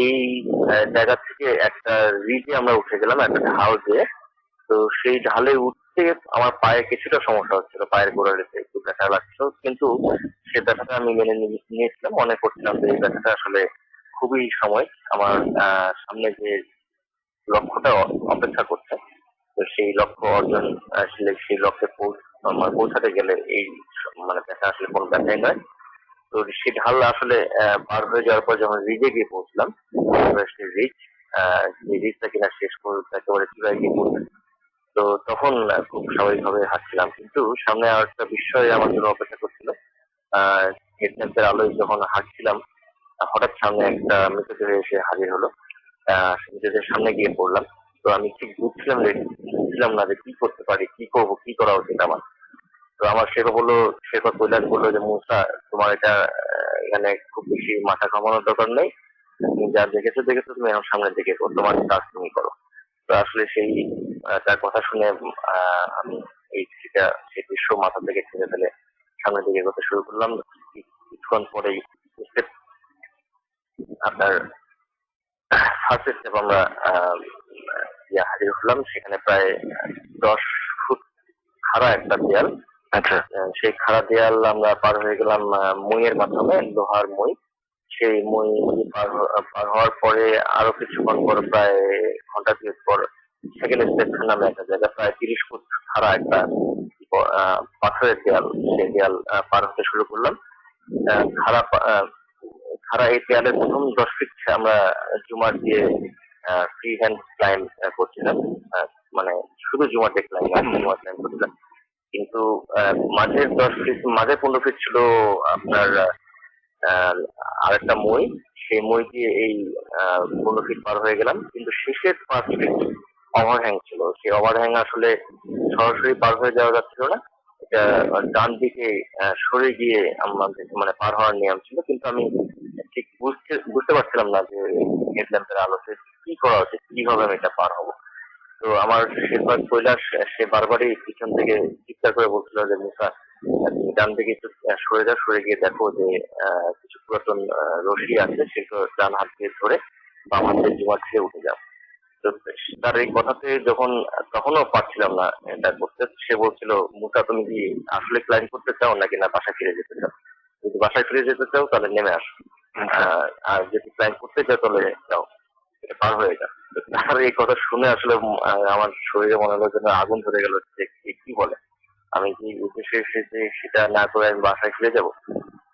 এই জায়গা থেকে একটা রিজে আমরা উঠে গেলাম একটা ঢাল দিয়ে। তো সেই ঢালে উঠতে আমার পায়ে কিছুটা সমস্যা হচ্ছিল, পায়ের গোড়ালিতে একটু ব্যথা লাগছিল, কিন্তু সে ব্যথাটা আমি মেনে নিয়েছিলাম, মনে করছিলাম যে এই ব্যথাটা আসলে খুবই সাময়িক। আমার সামনে যে লক্ষ্যটা অপেক্ষা করছে, তো সেই লক্ষ্য অর্জন আসলে সেই লক্ষ্যে পৌঁছাতে গেলে এই মানে ব্যথা আসলে কোনো ব্যথাই নয়। তো সেই ঢাল আসলে পার হয়ে যাওয়ার পর যখন রিজে গিয়ে পৌঁছলাম, সেই রিজ যে রিজটা কিনা শেষ পর্যন্ত একেবারে চূড়ায় গিয়ে পৌঁছে, তো তখন খুব স্বাভাবিকভাবে হাঁটছিলাম, কিন্তু সামনে আর একটা বিষয় আমার জন্য অপেক্ষা করছিল। হেডল্যাম্পের আলোয় যখন হাঁটছিলাম, হঠাৎ সামনে একটা মৃতদেহ এসে হাজির হলো। মৃতদেহের সামনে গিয়ে পড়লাম। তো আমি ঠিক বুঝছিলাম না যে কি করতে পারি, কি করবো, কি করা উচিত আমার। তো আমার শেখর কৈলাস বললো যে মুসা, তোমার এটা এখানে খুব বেশি মাথা ঘামানোর দরকার নেই, তুমি যা দেখেছো দেখেছো, তুমি এখন সামনের দিকে করো, তোমার কাজ তুমি করো। তো আসলে তার কথা শুনে আমি সেই দৃশ্য মাথা থেকে ছেড়ে ফেলে সামনের দিকে এগোতে শুরু করলাম। কিছুক্ষণ পরেই আপনার ফার্স্ট স্টেপ আমরা হাজির হলাম। সেখানে প্রায় 10 ফুট খাড়া একটা দেয়াল। আচ্ছা, সেই খাড়া দেয়াল আমরা পার হয়ে গেলাম মইয়ের মাধ্যমে, লোহার মই। সেই মই পার হওয়ার পরে আরো কিছুক্ষণ পর, প্রায় ঘন্টা দুয়েক পর, সেকেন্ড স্টেপ নামে একটা জায়গা, প্রায় 30 ফুট খাড়া একটা পাথরের দেয়াল। সেই দেয়াল পার হতে শুরু করলাম। খাড়া খাড়া এই দেয়ালের প্রথম 10 ফিট আমরা জুমার দিয়ে ফ্রি হ্যান্ড ক্লাইম করছিলাম, মানে শুধু জুমার দিয়ে জুমার ক্লাইম করছিলাম। কিন্তু মাঝের 10 ফিট, মাঝে 15 ফিট ছিল আপনার আরেকটা মই। সেই মই দিয়ে এই 15 ফিট পার হয়ে গেলাম, কিন্তু শেষের 5 ফিট ওভারহ্যাং ছিল। সেই ওভারহ্যাং আসলে সরাসরি পার হয়ে যাওয়া যাচ্ছিল না, এটা ডান দিকে সরে গিয়ে আমাদের মানে পার হওয়ার নিয়ম ছিল, কিন্তু আমি ঠিক বুঝতে পারছিলাম না যে হেডল্যাম্পের আলোতে কি করা উচিত, কিভাবে আমি এটা পার হবো। তো আমার শেরপার কৈলাস সে বারবারই পিছন থেকে চিৎকার করে বলছিল যে মুসা, তুমি ডান দিকে একটু সরে যাও, সরে গিয়ে দেখো যে কিছু পুরাতন রশি আছে, সেগুলো ডান হাত দিয়ে ধরে বাম হাত দিয়ে জুমার থেকে উঠে যাও। তো তার এই কথাতে তখনও পারছিলাম না এটা করতে। সে বলছিল, মুসা তুমি কি আসলে ক্লাইম করতে চাও নাকি না বাসায় ফিরে যেতে চাও? যদি বাসায় ফিরে যেতে চাও তাহলে নেমে আসো, আর যদি ক্লাইম করতে চাও তাহলে যাও, এটা পার হয়ে যাও। তার এই কথা শুনে আসলে আমার শরীরে মনে হলো যেন আগুন ধরে গেল, যে কি বলে, আমি কি উদ্দেশ্যে এসেছি সেটা না করে আমি বাসায় ফিরে যাব?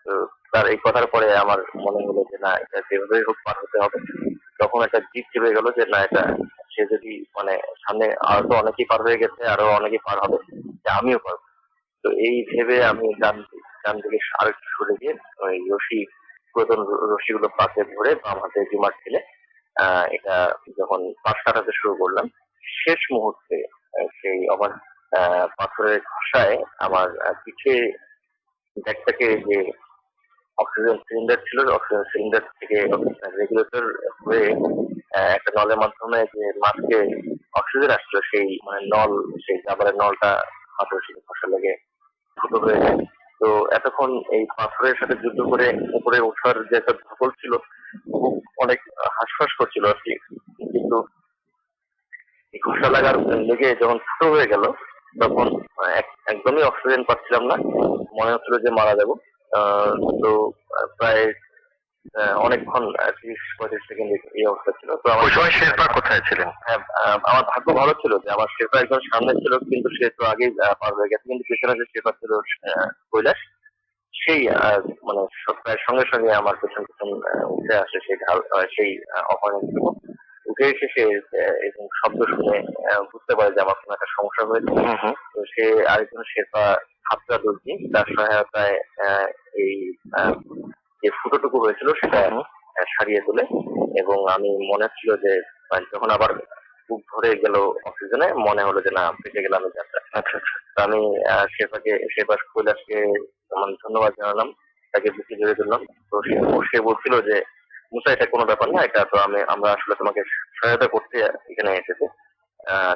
তো তার এই কথার পরে আমার মনে হলো যে না, এটা যেভাবেই হোক পার হতে হবে। তখন একটা জিদ চেপে গেল যে না, এটা সে যদি মানে সামনে আরো তো অনেকেই পার হয়ে গেছে, আরো অনেকেই পার হবে, যে আমিও পারবো। তো এই ভেবে আমি ডান দিকে আরেকটু সরে গিয়ে ওই পুরাতন রশিগুলো পাতে ধরে বাম হাতে জুমার ঠেলে এটা যখন পাশ কাটাতে শুরু করলাম, শেষ মুহূর্তে সেই আমার পাথরের ঘষায় আমার পিঠে ব্যাগটাকে যে অক্সিজেন সিলিন্ডার ছিল, অক্সিজেন সিলিন্ডার থেকে রেগুলেটর হয়ে একটা নলের মাধ্যমে যে মাস্কে অক্সিজেন আসছিল, সেই মানে সেই রাবারের নলটা পাথরের সাথে ঘষা লেগে ফুটো হয়ে যায়। তো এতক্ষণ এই পাথরের সাথে যুদ্ধ করে উপরে ওঠার যে একটা ধকল ছিল, খুব অনেক হাঁসফাঁস করছিল আর কি, কিন্তু এই ঘষা লেগে যখন ফুটো হয়ে গেল, তখন একদমই অক্সিজেন পাচ্ছিলাম না, মনে হচ্ছিল যে মারা যাবো। তো প্রায় অনেকক্ষণ 30-35 সেকেন্ড এই অবস্থা ছিল। তো আমার সময় শেরপা কোথায় ছিলেন? হ্যাঁ, আমার ভাগ্য ভালো ছিল যে আমার শেরপা একজন সামনে ছিল, কিন্তু সে তো আগেই পার হয়ে গেছে, কিন্তু পেছনে যে শেরপা ছিল কৈলাস, সেই মানে প্রায় সঙ্গে সঙ্গে আমার পেছন পেছন উঠে আসে সেই সেই অপহরণ ছিল। উঠে এসে সে এবং শব্দ শুনে বুঝতে পারে যে আমার কোনো একটা সমস্যা হয়েছে। তো সে আরেকজন শেরপা হাতটা দর্জি, তার সহায়তায় এই যে ফুটোটুকু হয়েছিল সেটা সারিয়ে তোলে, এবং আমি মনে হচ্ছিল যে যখন আবার বুক ভরে গেল অক্সিজেনে, মনে হলো যে না, বেঁচে গেলাম এই যাত্রা। আচ্ছা আচ্ছা। তো আমি শেরপা কৈলাসকে ধন্যবাদ জানালাম, তাকে বুকে জড়িয়ে ধরলাম। তো সে বলছিল যে মুসা, এটা কোনো ব্যাপার না, এটা তো আমরা আসলে তোমাকে সহায়তা করতে এখানে এসেছি,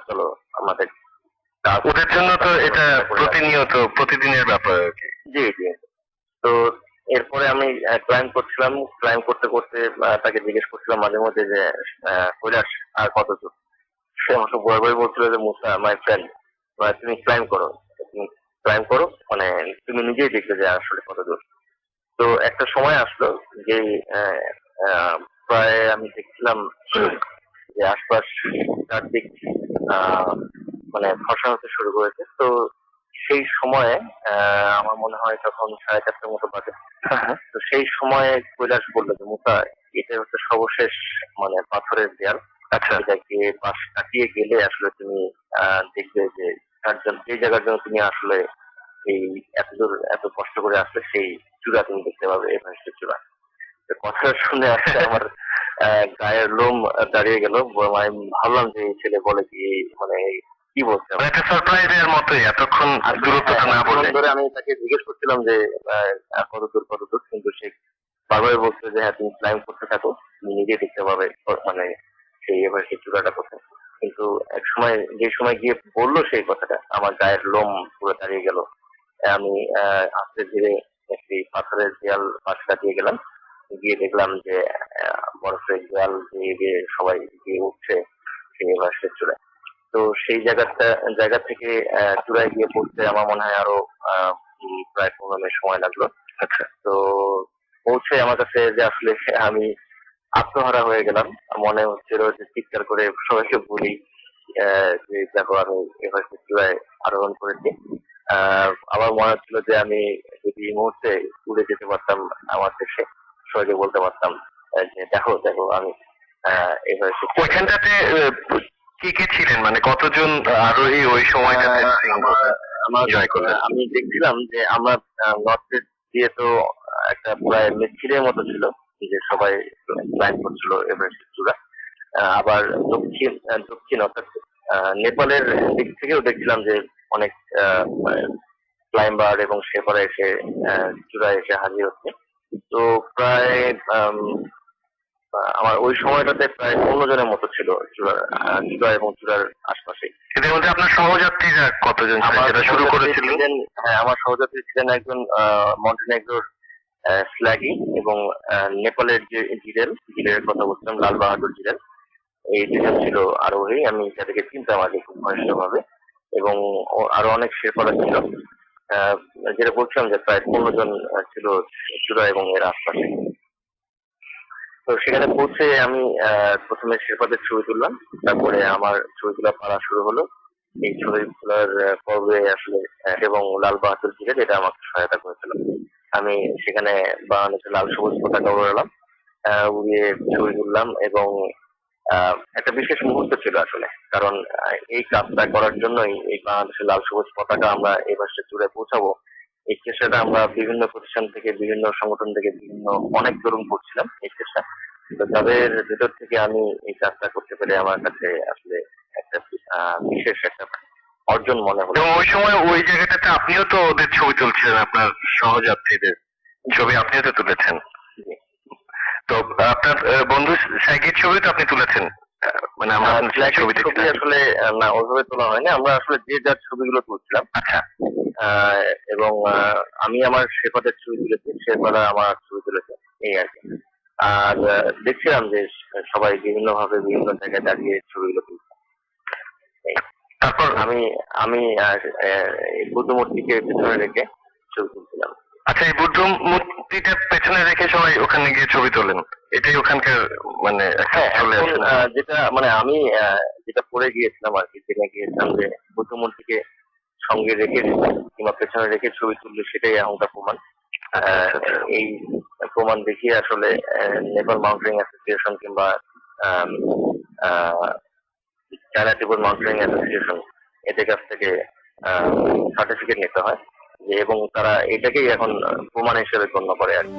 চলো আমাদের ওদের জন্য তো এটা প্রতিনিয়ত প্রতিদিনের ব্যাপার আর কি। জি জি। তো এরপরে আমি ক্লাইম্ব করছিলাম, ক্লাইম্ব করতে করতে তাকে জিজ্ঞেস করছিলাম মাঝে মধ্যে যে কৈলাস আর কত দূর। সে আমাকে বরাবরই বলছিল যে মুসা মাই ফ্রেন্ড, তুমি ক্লাইম্ব করো, তুমি ক্লাইম্ব করো, মানে তুমি নিজেই দেখবে যে আসলে কত দূর। তো একটা সময় আসলো যে আহ, আহ, প্রায় আমি দেখছিলাম যে আশপাশ চারদিক আহ, মানে ফর্সা হতে শুরু করেছে। তো সেই সময়ে আমার মনে হয় তখন 4:30টার মতো বাজে। তো সেই সময়ে কৈলাস বললো যে মুসা, এটা হচ্ছে সর্বশেষ মানে পাথরের দেয়াল। আচ্ছা, এটাকে পাশ কাটিয়ে গেলে আসলে তুমি দেখবে যে যে জায়গার জন্য তুমি আসলে এই এত দূর এত কষ্ট করে আসলে সেই চূড়া তুমি দেখতে পাবে, এভারেস্টের চূড়া। তো কথাটা শুনে আসলে আমার গায়ের লোম দাঁড়িয়ে গেল। আমি ভাবলাম যে এই ছেলে বলে কি, মানে কি বলছে, মানে একটা সারপ্রাইজের মতোই এতক্ষণ দূরত্বটা না বলে। ধরে আমি তাকে জিজ্ঞেস করছিলাম যে কত দূর কত দূর, কিন্তু সে বারবার বলছে যে হ্যাঁ তুমি ক্লাইম্ব করতে থাকো, তুমি নিজে দেখতে পাবে মানে সেই এভারেস্টের চূড়াটা কোথায়। কিন্তু এক সময় যে সময় গিয়ে বললো সেই কথাটা, আমার গায়ের লোম পুরো দাঁড়িয়ে গেল। আমি আস্তে ধীরে একটি পাথরের দেয়াল পাশ কাটিয়ে গেলাম, গিয়ে দেখলাম যে বরফের দেয়াল দিয়ে দিয়ে সবাই গিয়ে উঠছে সেই এভারেস্টের চূড়ায়। তো সেই জায়গা থেকে চূড়ায় গিয়ে পড়তে আমার মনে হয় আরো প্রায় 15 মিনিট সময় লাগলো। আচ্ছা, তো পৌঁছে আমার কাছে যে আসলে আমি আত্মহারা হয়ে গেলাম। মনে হচ্ছিল যে চিৎকার করে সবাইকে বলি যে দেখো আমি এভারেস্টের চূড়ায় আরোহণ করেছি। আমার মনে হচ্ছিল যে আমি যদি এই মুহূর্তে উড়ে যেতে পারতাম আমার দেশে, সবাইকে বলতে পারতাম যে দেখো দেখো আমি এভারেস্টের ওইখানটাতে কে কে ছিলেন, মানে কতজন আরোহী ওই সময়টাতে জয় করলেন? আমি দেখছিলাম যে আমরা নর্থ ইস্ট দিয়ে তো একটা প্রায় মিছিলের মতো ছিল, যে সবাই ক্লাইম্ব করছিল এভারেস্টের চূড়া। আবার দক্ষিণ দক্ষিণ অর্থাৎ নেপালের দিক থেকেও দেখছিলাম যে অনেক ক্লাইম্বার এবং শেপাররা এসে চূড়ায় এসে হাজির হচ্ছে। তো প্রায় আমার ওই সময়টাতে প্রায় 15 জনের মতো ছিল চূড়া এবং চূড়ার আশপাশে। এদের মধ্যে আপনার সহযাত্রীরা কতজন সেটা শুরু করেছিলেন? হ্যাঁ, আমার সহযাত্রী ছিলেন একজন মন্টেনেগ্রোর স্ল্যাগি এবং নেপালের যে জিরের কথা বলছিলাম, লাল বাহাদুর জিরেল, এই দুজন ছিল আরোহী। আমি তাদেরকে চিনতাম আগে খুব ঘনিষ্ঠ ভাবে, এবং আরো অনেক শেরপারা ছিল। যেটা বলছিলাম যে প্রায় 15 জন ছিল চূড়া এবং এর আশপাশে। তো সেখানে পৌঁছে আমি প্রথমে শেরপাদের ছবি তুললাম, তারপরে আমার ছবি তোলা পালা শুরু হলো। এই ছবি তোলার পর্বে আসলে এবং লাল বাহাদুর জিরেল এটা আমাকে সহায়তা করেছিল। আমি সেখানে বাংলাদেশের লাল সবুজ পতাকা উড়ালাম, উড়িয়ে ছবি তুললাম, এবং একটা বিশেষ মুহূর্ত ছিল আসলে। কারণ এই কাজটা করার জন্যই এই বাংলাদেশের লাল সবুজ পতাকা আমরা এই ভাষায় চূড়ায় পৌঁছাবো, এই চেষ্টাটা আমরা বিভিন্ন প্রতিষ্ঠান থেকে, বিভিন্ন সংগঠন থেকে, বিভিন্ন অনেক তরুণ করছিলাম এই চেষ্টা। তো তাদের ভেতর থেকে আমি এই কাজটা করতে পেরে আমার কাছে আসলে একটা বিশেষ একটা অর্জন মনে হলো। এবং ওই সময় ওই জায়গাটাতে আপনিও তো ওদের ছবি তুলছিলেন, আপনার সহযাত্রীদের ছবি আপনিও তো তুলেছেন। তো আপনার বন্ধু সাইকের ছবি তো আপনি তুলেছেন, মানে আমরা ছবি আসলে না ওইভাবে তোলা হয়নি, আমরা আসলে যে যার ছবিগুলো তুলছিলাম। আচ্ছা, এবং আমি আমার শেফাদের ছবি তুলেছি, শেফারা আমার ছবি তুলেছে, এই আর কি। আর দেখছিলাম যে সবাই বিভিন্ন ভাবে বিভিন্ন জায়গায় দাঁড়িয়ে ছবিগুলো তুলছে। তারপর আমি আমি বুদ্ধ মূর্তিকে পেছনে রেখে ছবি তুলছিলাম। আচ্ছা, এই বুদ্ধ মূর্তিটা পেছনে রেখে সবাই ওখানে গিয়ে ছবি তোলেন, এটাই ওখানকার মানে যেটা মানে আমি যেটা পড়ে গিয়েছিলাম আর কি, জেনে গিয়েছিলাম যে বুদ্ধ মূর্তিকে সঙ্গে রেখে কিংবা পেছনে রেখে ছবি তুললে সেটাই এখনকার প্রমাণ। এই প্রমাণ দেখিয়ে আসলে নেপাল মাউন্টেনিং অ্যাসোসিয়েশন কিংবা চায়না টিবল মাউন্টেনিং অ্যাসোসিয়েশন এদের কাছ থেকে সার্টিফিকেট নিতে হয়, এবং তারা এটাকেই এখন প্রমাণ হিসেবে গণ্য করে আর কি।